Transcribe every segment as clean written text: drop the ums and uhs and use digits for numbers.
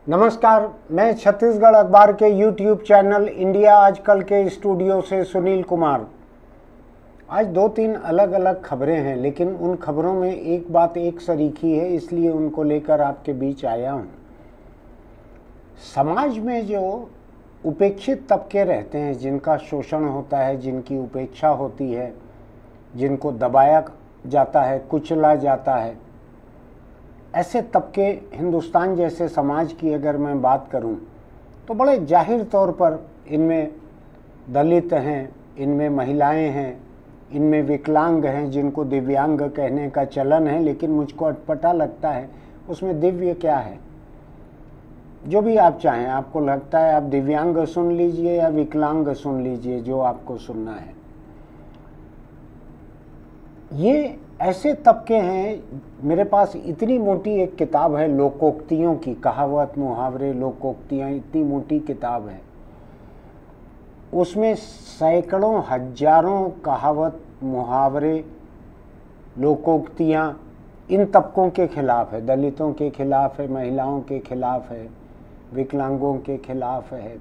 नमस्कार, मैं छत्तीसगढ़ अखबार के यूट्यूब चैनल इंडिया आजकल के स्टूडियो से सुनील कुमार। आज दो तीन अलग अलग खबरें हैं, लेकिन उन खबरों में एक बात एक सरीखी है, इसलिए उनको लेकर आपके बीच आया हूँ। समाज में जो उपेक्षित तबके रहते हैं, जिनका शोषण होता है, जिनकी उपेक्षा होती है, जिनको दबाया जाता है, कुचला जाता है, ऐसे तबके हिंदुस्तान जैसे समाज की अगर मैं बात करूं तो बड़े जाहिर तौर पर इनमें दलित हैं, इनमें महिलाएं हैं, इनमें विकलांग हैं, जिनको दिव्यांग कहने का चलन है, लेकिन मुझको अटपटा लगता है उसमें दिव्य क्या है। जो भी आप चाहें, आपको लगता है आप दिव्यांग सुन लीजिए या विकलांग सुन लीजिए, जो आपको सुनना है। ये ऐसे तबके हैं। मेरे पास इतनी मोटी एक किताब है लोकोक्तियों की, कहावत मुहावरे लोकोक्तियाँ, इतनी मोटी किताब है। उसमें सैकड़ों हजारों कहावत मुहावरे लोकोक्तियाँ इन तबकों के खिलाफ है। दलितों के खिलाफ है, महिलाओं के खिलाफ है, विकलांगों के खिलाफ है।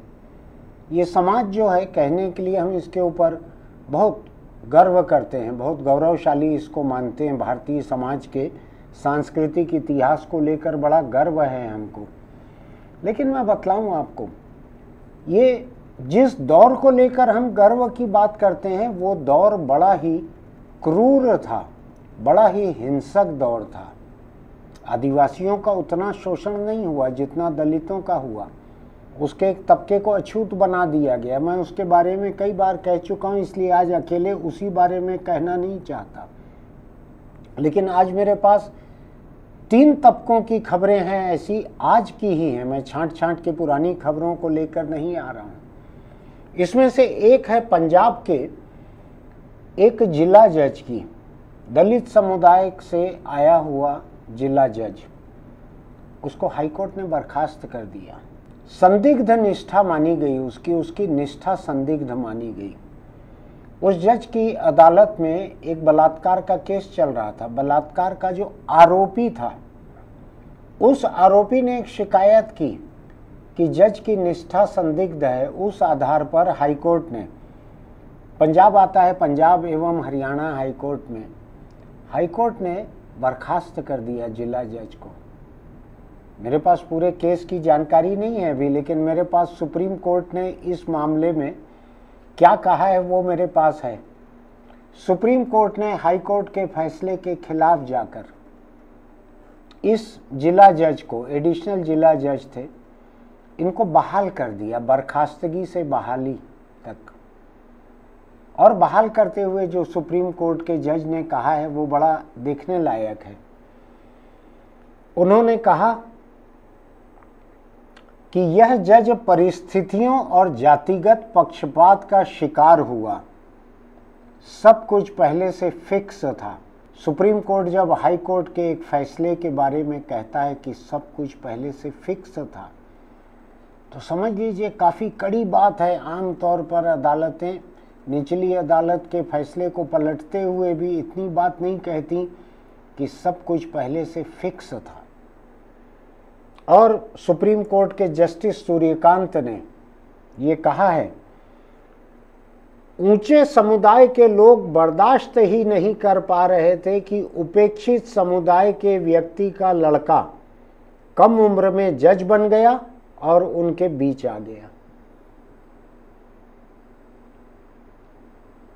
ये समाज जो है, कहने के लिए हम इसके ऊपर बहुत गर्व करते हैं, बहुत गौरवशाली इसको मानते हैं। भारतीय समाज के सांस्कृतिक इतिहास को लेकर बड़ा गर्व है हमको। लेकिन मैं बतलाऊं आपको, ये जिस दौर को लेकर हम गर्व की बात करते हैं, वो दौर बड़ा ही क्रूर था, बड़ा ही हिंसक दौर था। आदिवासियों का उतना शोषण नहीं हुआ जितना दलितों का हुआ। उसके एक तबके को अछूत बना दिया गया। मैं उसके बारे में कई बार कह चुका हूँ, इसलिए आज अकेले उसी बारे में कहना नहीं चाहता। लेकिन आज मेरे पास तीन तबकों की खबरें हैं, ऐसी आज की ही हैं। मैं छांट छांट के पुरानी खबरों को लेकर नहीं आ रहा हूँ। इसमें से एक है पंजाब के एक जिला जज की, दलित समुदाय से आया हुआ जिला जज। उसको हाईकोर्ट ने बर्खास्त कर दिया। संदिग्ध निष्ठा मानी गई उसकी निष्ठा संदिग्ध मानी गई। उस जज की अदालत में एक बलात्कार का केस चल रहा था। बलात्कार का जो आरोपी था, उस आरोपी ने एक शिकायत की कि जज की निष्ठा संदिग्ध है। उस आधार पर हाईकोर्ट ने, पंजाब आता है पंजाब एवं हरियाणा हाईकोर्ट में, हाईकोर्ट ने बर्खास्त कर दिया जिला जज को। मेरे पास पूरे केस की जानकारी नहीं है अभी, लेकिन मेरे पास सुप्रीम कोर्ट ने इस मामले में क्या कहा है वो मेरे पास है। सुप्रीम कोर्ट ने हाई कोर्ट के फैसले के खिलाफ जाकर इस जिला जज को, एडिशनल जिला जज थे, इनको बहाल कर दिया, बर्खास्तगी से बहाली तक। और बहाल करते हुए जो सुप्रीम कोर्ट के जज ने कहा है वो बड़ा देखने लायक है। उन्होंने कहा कि यह जज परिस्थितियों और जातिगत पक्षपात का शिकार हुआ। सब कुछ पहले से फिक्स था। सुप्रीम कोर्ट जब हाई कोर्ट के एक फैसले के बारे में कहता है कि सब कुछ पहले से फिक्स था, तो समझ लीजिए काफ़ी कड़ी बात है। आम तौर पर अदालतें निचली अदालत के फैसले को पलटते हुए भी इतनी बात नहीं कहती कि सब कुछ पहले से फिक्स था। और सुप्रीम कोर्ट के जस्टिस सूर्यकांत ने ये कहा है, ऊंचे समुदाय के लोग बर्दाश्त ही नहीं कर पा रहे थे कि उपेक्षित समुदाय के व्यक्ति का लड़का कम उम्र में जज बन गया और उनके बीच आ गया।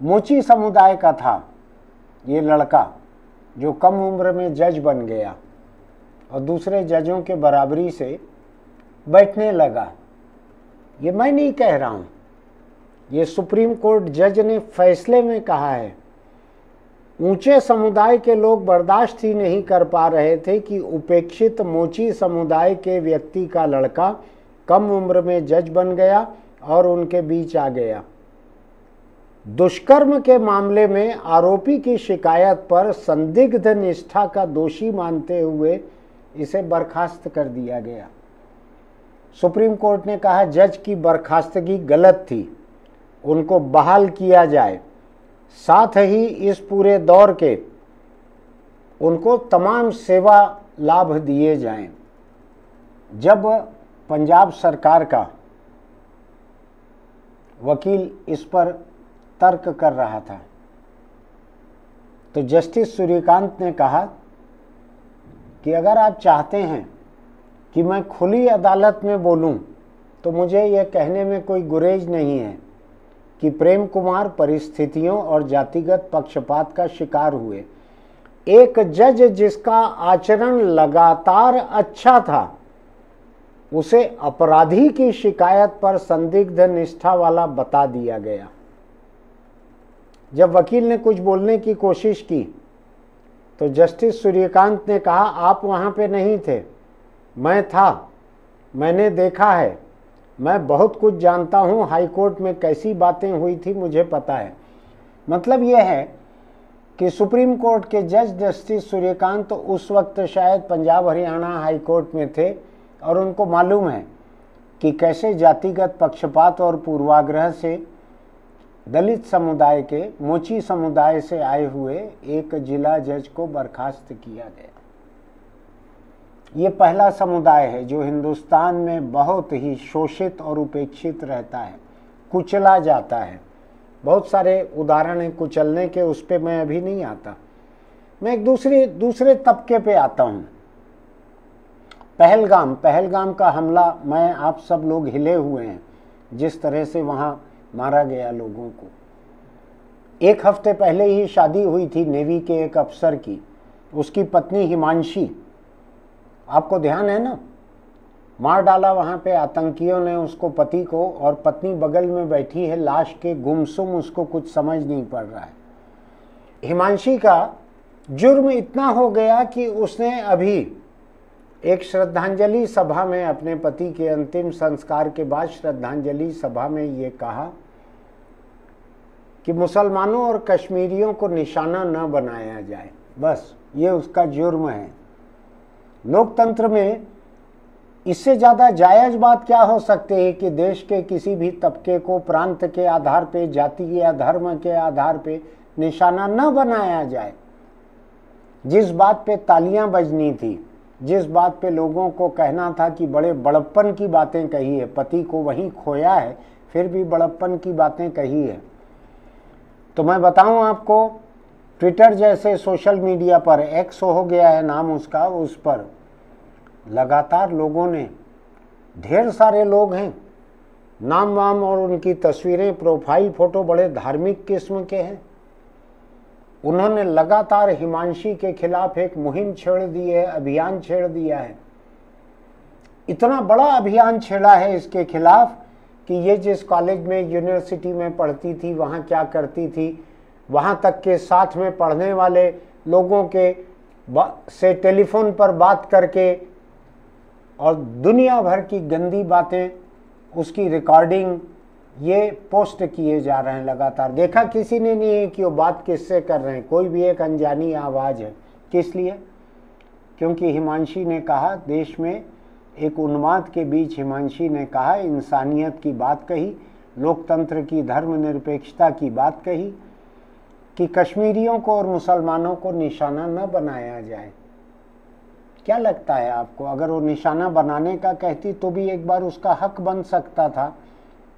मोची समुदाय का था ये लड़का जो कम उम्र में जज बन गया और दूसरे जजों के बराबरी से बैठने लगा। ये मैं नहीं कह रहा हूँ, ये सुप्रीम कोर्ट जज ने फैसले में कहा है। ऊंचे समुदाय के लोग बर्दाश्त ही नहीं कर पा रहे थे कि उपेक्षित मोची समुदाय के व्यक्ति का लड़का कम उम्र में जज बन गया और उनके बीच आ गया। दुष्कर्म के मामले में आरोपी की शिकायत पर संदिग्ध निष्ठा का दोषी मानते हुए इसे बर्खास्त कर दिया गया। सुप्रीम कोर्ट ने कहा जज की बर्खास्तगी गलत थी, उनको बहाल किया जाए। साथ ही इस पूरे दौर के उनको तमाम सेवा लाभ दिए जाएं। जब पंजाब सरकार का वकील इस पर तर्क कर रहा था, तो जस्टिस सूर्यकांत ने कहा कि अगर आप चाहते हैं कि मैं खुली अदालत में बोलूं, तो मुझे यह कहने में कोई गुरेज नहीं है कि प्रेम कुमार परिस्थितियों और जातिगत पक्षपात का शिकार हुए। एक जज जिसका आचरण लगातार अच्छा था, उसे अपराधी की शिकायत पर संदिग्ध निष्ठा वाला बता दिया गया। जब वकील ने कुछ बोलने की कोशिश की तो जस्टिस सूर्यकांत ने कहा, आप वहां पे नहीं थे, मैं था, मैंने देखा है, मैं बहुत कुछ जानता हूं, हाईकोर्ट में कैसी बातें हुई थी मुझे पता है। मतलब यह है कि सुप्रीम कोर्ट के जज जस्टिस सूर्यकांत तो उस वक्त शायद पंजाब हरियाणा हाई कोर्ट में थे और उनको मालूम है कि कैसे जातिगत पक्षपात और पूर्वाग्रह से दलित समुदाय के, मोची समुदाय से आए हुए एक जिला जज को बर्खास्त किया गया। ये पहला समुदाय है जो हिंदुस्तान में बहुत ही शोषित और उपेक्षित रहता है, कुचला जाता है। बहुत सारे उदाहरण हैं कुचलने के, उस पर मैं अभी नहीं आता। मैं एक दूसरे तबके पे आता हूँ। पहलगाम का हमला, मैं आप सब लोग हिले हुए हैं जिस तरह से वहाँ मारा गया लोगों को। एक हफ्ते पहले ही शादी हुई थी नेवी के एक अफसर की, उसकी पत्नी हिमांशी, आपको ध्यान है ना, मार डाला वहां पे आतंकियों ने उसको, पति को, और पत्नी बगल में बैठी है लाश के गुमसुम, उसको कुछ समझ नहीं पड़ रहा है। हिमांशी का जुर्म इतना हो गया कि उसने अभी एक श्रद्धांजलि सभा में, अपने पति के अंतिम संस्कार के बाद श्रद्धांजलि सभा में ये कहा कि मुसलमानों और कश्मीरियों को निशाना न बनाया जाए। बस ये उसका जुर्म है। लोकतंत्र में इससे ज़्यादा जायज़ बात क्या हो सकती है कि देश के किसी भी तबके को प्रांत के आधार पे, जाति या धर्म के आधार पे निशाना न बनाया जाए। जिस बात पे तालियां बजनी थी, जिस बात पे लोगों को कहना था कि बड़े बड़प्पन की बातें कही है, पति को वहीं खोया है फिर भी बड़प्पन की बातें कही है। तो मैं बताऊं आपको, ट्विटर जैसे सोशल मीडिया पर, एक्स हो गया है नाम उसका, उस पर लगातार लोगों ने, ढेर सारे लोग हैं, नाम वाम और उनकी तस्वीरें, प्रोफाइल फोटो बड़े धार्मिक किस्म के हैं, उन्होंने लगातार हिमांशी के खिलाफ एक मुहिम छेड़ दी है, अभियान छेड़ दिया है। इतना बड़ा अभियान छेड़ा है इसके खिलाफ कि ये जिस कॉलेज में, यूनिवर्सिटी में पढ़ती थी, वहाँ क्या करती थी, वहाँ तक के साथ में पढ़ने वाले लोगों के से टेलीफोन पर बात करके और दुनिया भर की गंदी बातें, उसकी रिकॉर्डिंग, ये पोस्ट किए जा रहे हैं लगातार। देखा किसी ने नहीं है कि वो बात किससे कर रहे हैं, कोई भी एक अनजानी आवाज़ है। किस लिए? क्योंकि हिमांशी ने कहा, देश में एक उन्माद के बीच हिमांशी ने कहा, इंसानियत की बात कही, लोकतंत्र की, धर्मनिरपेक्षता की बात कही कि कश्मीरियों को और मुसलमानों को निशाना न बनाया जाए। क्या लगता है आपको, अगर वो निशाना बनाने का कहती तो भी एक बार उसका हक बन सकता था,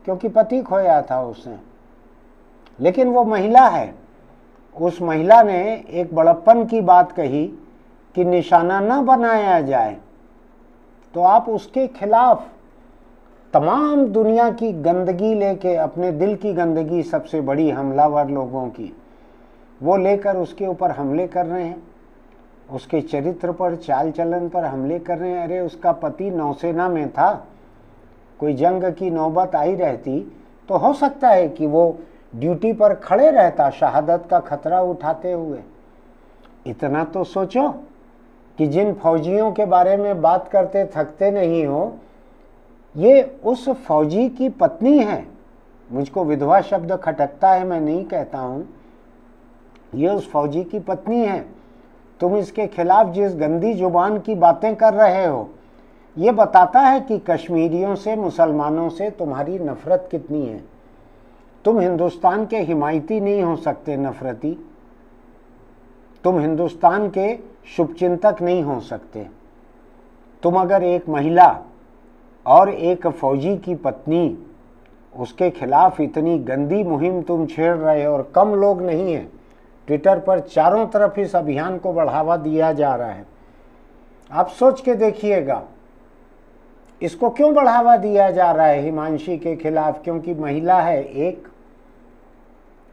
क्योंकि पति खोया था उसने। लेकिन वो महिला है, उस महिला ने एक बड़प्पन की बात कही कि निशाना न बनाया जाए, तो आप उसके खिलाफ तमाम दुनिया की गंदगी लेके, अपने दिल की गंदगी सबसे बड़ी हमलावर लोगों की, वो लेकर उसके ऊपर हमले कर रहे हैं, उसके चरित्र पर, चाल चलन पर हमले कर रहे हैं। अरे उसका पति नौसेना में था, कोई जंग की नौबत आई रहती तो हो सकता है कि वो ड्यूटी पर खड़े रहता, शहादत का खतरा उठाते हुए। इतना तो सोचो कि जिन फौजियों के बारे में बात करते थकते नहीं हो, ये उस फौजी की पत्नी है। मुझको विधवा शब्द खटकता है, मैं नहीं कहता हूँ, ये उस फौजी की पत्नी है। तुम इसके खिलाफ जिस गंदी जुबान की बातें कर रहे हो, ये बताता है कि कश्मीरियों से, मुसलमानों से तुम्हारी नफरत कितनी है। तुम हिंदुस्तान के हिमायती नहीं हो सकते नफरती, तुम हिंदुस्तान के शुभचिंतक नहीं हो सकते। तुम अगर एक महिला और एक फौजी की पत्नी, उसके खिलाफ इतनी गंदी मुहिम तुम छेड़ रहे हो, और कम लोग नहीं हैं। ट्विटर पर चारों तरफ इस अभियान को बढ़ावा दिया जा रहा है। आप सोच के देखिएगा, इसको क्यों बढ़ावा दिया जा रहा है हिमांशी के खिलाफ? क्योंकि महिला है, एक,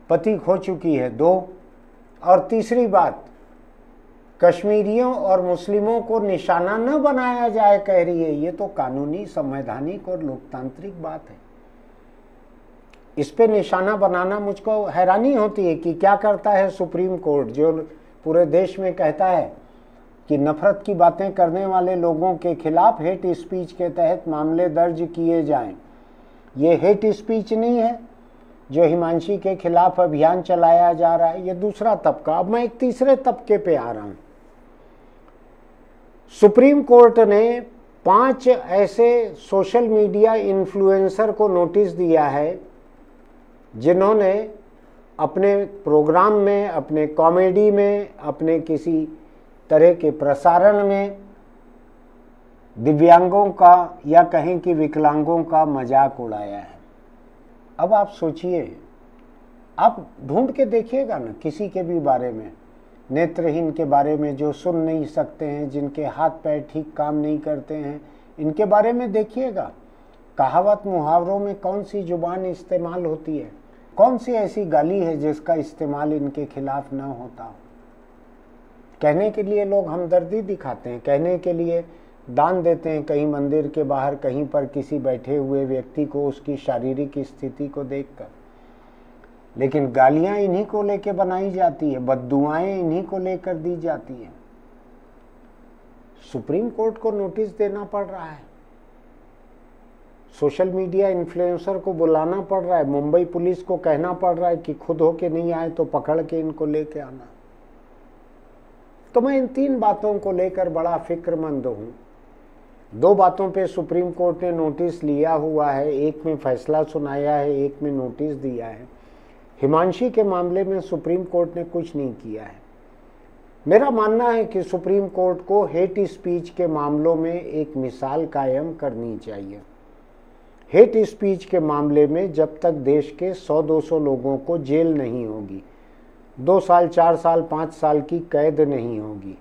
पति खो चुकी है, दो, और तीसरी बात, कश्मीरियों और मुस्लिमों को निशाना न बनाया जाए कह रही है। ये तो कानूनी, संवैधानिक और लोकतांत्रिक बात है। इस पे निशाना बनाना मुझको हैरानी होती है कि क्या करता है सुप्रीम कोर्ट, जो पूरे देश में कहता है कि नफरत की बातें करने वाले लोगों के खिलाफ हेट स्पीच के तहत मामले दर्ज किए जाएं। ये हेट स्पीच नहीं है जो हिमांशी के खिलाफ अभियान चलाया जा रहा है, ये दूसरा तबका। अब मैं एक तीसरे तबके पे आ रहा हूं। सुप्रीम कोर्ट ने 5 ऐसे सोशल मीडिया इन्फ्लुएंसर को नोटिस दिया है जिन्होंने अपने प्रोग्राम में, अपने कॉमेडी में, अपने किसी तरह के प्रसारण में दिव्यांगों का या कहें कि विकलांगों का मजाक उड़ाया है। अब आप सोचिए, आप ढूंढ के देखिएगा ना किसी के भी बारे में, नेत्रहीन के बारे में जो सुन नहीं सकते हैं, जिनके हाथ पैर ठीक काम नहीं करते हैं, इनके बारे में देखिएगा। कहावत मुहावरों में कौन सी जुबान इस्तेमाल होती है? कौन सी ऐसी गाली है जिसका इस्तेमाल इनके खिलाफ ना होता हो? कहने के लिए लोग हमदर्दी दिखाते हैं, कहने के लिए दान देते हैं कहीं मंदिर के बाहर, कहीं पर किसी बैठे हुए व्यक्ति को उसकी शारीरिक स्थिति को देखकर, लेकिन गालियां इन्हीं को लेकर बनाई जाती है, बद्दुआएं इन्हीं को लेकर दी जाती है। सुप्रीम कोर्ट को नोटिस देना पड़ रहा है, सोशल मीडिया इन्फ्लुएंसर को बुलाना पड़ रहा है, मुंबई पुलिस को कहना पड़ रहा है कि खुद होके नहीं आए तो पकड़ के इनको लेके आना। तो मैं इन 3 बातों को लेकर बड़ा फिक्रमंद हूं। 2 बातों पे सुप्रीम कोर्ट ने नोटिस लिया हुआ है, एक में फैसला सुनाया है, एक में नोटिस दिया है। हिमांशी के मामले में सुप्रीम कोर्ट ने कुछ नहीं किया है। मेरा मानना है कि सुप्रीम कोर्ट को हेट स्पीच के मामलों में एक मिसाल कायम करनी चाहिए। हेट स्पीच के मामले में जब तक देश के 100-200 लोगों को जेल नहीं होगी, 2 साल, 4 साल, 5 साल की कैद नहीं होगी,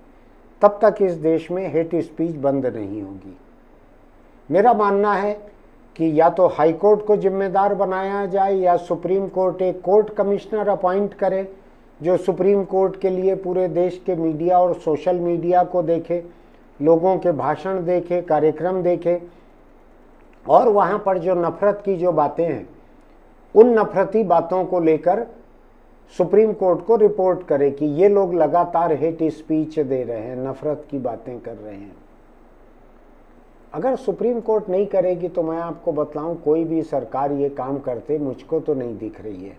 तब तक इस देश में हेट स्पीच बंद नहीं होगी। मेरा मानना है कि या तो हाई कोर्ट को जिम्मेदार बनाया जाए या सुप्रीम कोर्ट एक कोर्ट कमिश्नर अपॉइंट करे जो सुप्रीम कोर्ट के लिए पूरे देश के मीडिया और सोशल मीडिया को देखे, लोगों के भाषण देखे, कार्यक्रम देखे, और वहाँ पर जो नफरत की जो बातें हैं उन नफरती बातों को लेकर सुप्रीम कोर्ट को रिपोर्ट करे कि ये लोग लगातार हेट स्पीच दे रहे हैं, नफरत की बातें कर रहे हैं। अगर सुप्रीम कोर्ट नहीं करेगी तो मैं आपको बतलाऊं, कोई भी सरकार ये काम करते मुझको तो नहीं दिख रही है।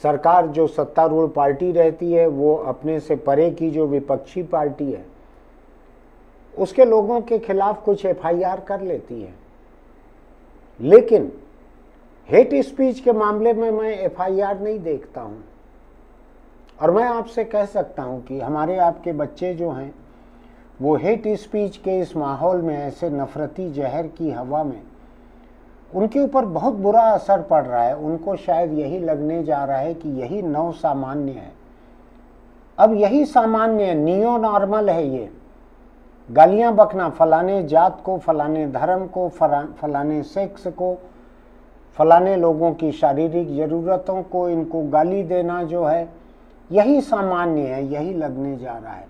सरकार जो सत्तारूढ़ पार्टी रहती है वो अपने से परे की जो विपक्षी पार्टी है उसके लोगों के खिलाफ कुछ एफआईआर कर लेती है, लेकिन हेट स्पीच के मामले में मैं एफआईआर नहीं देखता हूं। और मैं आपसे कह सकता हूं कि हमारे आपके बच्चे जो हैं वो हेट स्पीच के इस माहौल में, ऐसे नफरती जहर की हवा में, उनके ऊपर बहुत बुरा असर पड़ रहा है। उनको शायद यही लगने जा रहा है कि यही नव सामान्य है। अब यही सामान्य है, नियो नॉर्मल है ये। गालियां बकना फलाने जात को, फलाने धर्म को, फलाने सेक्स को, फलाने लोगों की शारीरिक ज़रूरतों को इनको गाली देना जो है यही सामान्य है, यही लगने जा रहा है।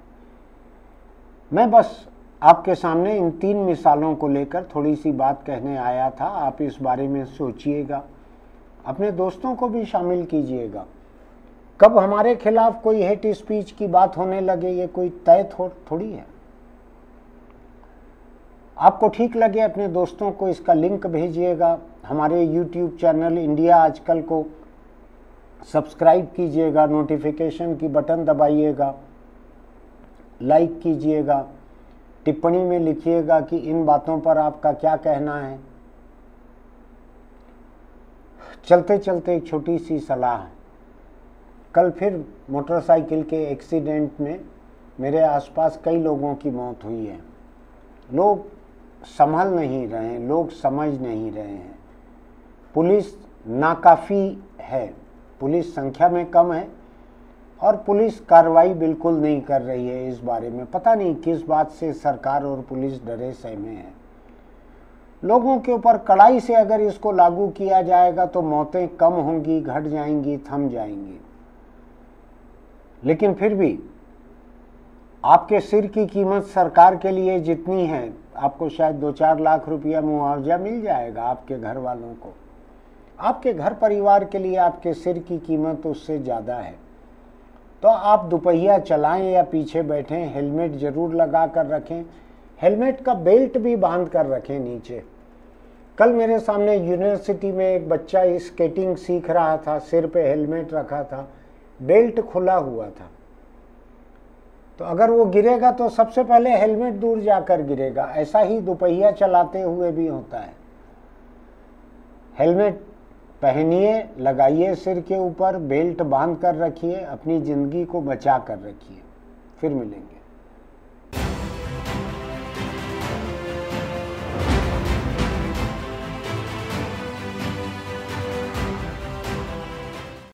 मैं बस आपके सामने इन 3 मिसालों को लेकर थोड़ी सी बात कहने आया था। आप इस बारे में सोचिएगा, अपने दोस्तों को भी शामिल कीजिएगा। कब हमारे खिलाफ कोई हेट स्पीच की बात होने लगे ये कोई तय थोड़ी है। आपको ठीक लगे अपने दोस्तों को इसका लिंक भेजिएगा। हमारे YouTube चैनल इंडिया आजकल को सब्सक्राइब कीजिएगा, नोटिफिकेशन की बटन दबाइएगा, लाइक कीजिएगा, टिप्पणी में लिखिएगा कि इन बातों पर आपका क्या कहना है। चलते चलते एक छोटी सी सलाह, कल फिर मोटरसाइकिल के एक्सीडेंट में मेरे आसपास कई लोगों की मौत हुई है। लोग संभल नहीं रहे हैं, लोग समझ नहीं रहे हैं। पुलिस नाकाफ़ी है, पुलिस संख्या में कम है और पुलिस कार्रवाई बिल्कुल नहीं कर रही है। इस बारे में पता नहीं किस बात से सरकार और पुलिस डरे सहमे है। लोगों के ऊपर कड़ाई से अगर इसको लागू किया जाएगा तो मौतें कम होंगी, घट जाएंगी, थम जाएंगी। लेकिन फिर भी आपके सिर की कीमत सरकार के लिए जितनी है, आपको शायद 2-4 लाख रुपया मुआवजा मिल जाएगा आपके घर वालों को। आपके घर परिवार के लिए आपके सिर की कीमत उससे ज़्यादा है। तो आप दुपहिया चलाएं या पीछे बैठें, हेलमेट ज़रूर लगा कर रखें, हेलमेट का बेल्ट भी बांध कर रखें नीचे। कल मेरे सामने यूनिवर्सिटी में एक बच्चा स्केटिंग सीख रहा था, सिर पे हेलमेट रखा था, बेल्ट खुला हुआ था। तो अगर वो गिरेगा तो सबसे पहले हेलमेट दूर जाकर गिरेगा। ऐसा ही दुपहिया चलाते हुए भी होता है। हेलमेट पहनिए, लगाइए सिर के ऊपर, बेल्ट बांध कर रखिए, अपनी ज़िंदगी को बचा कर रखिए। फिर मिलेंगे।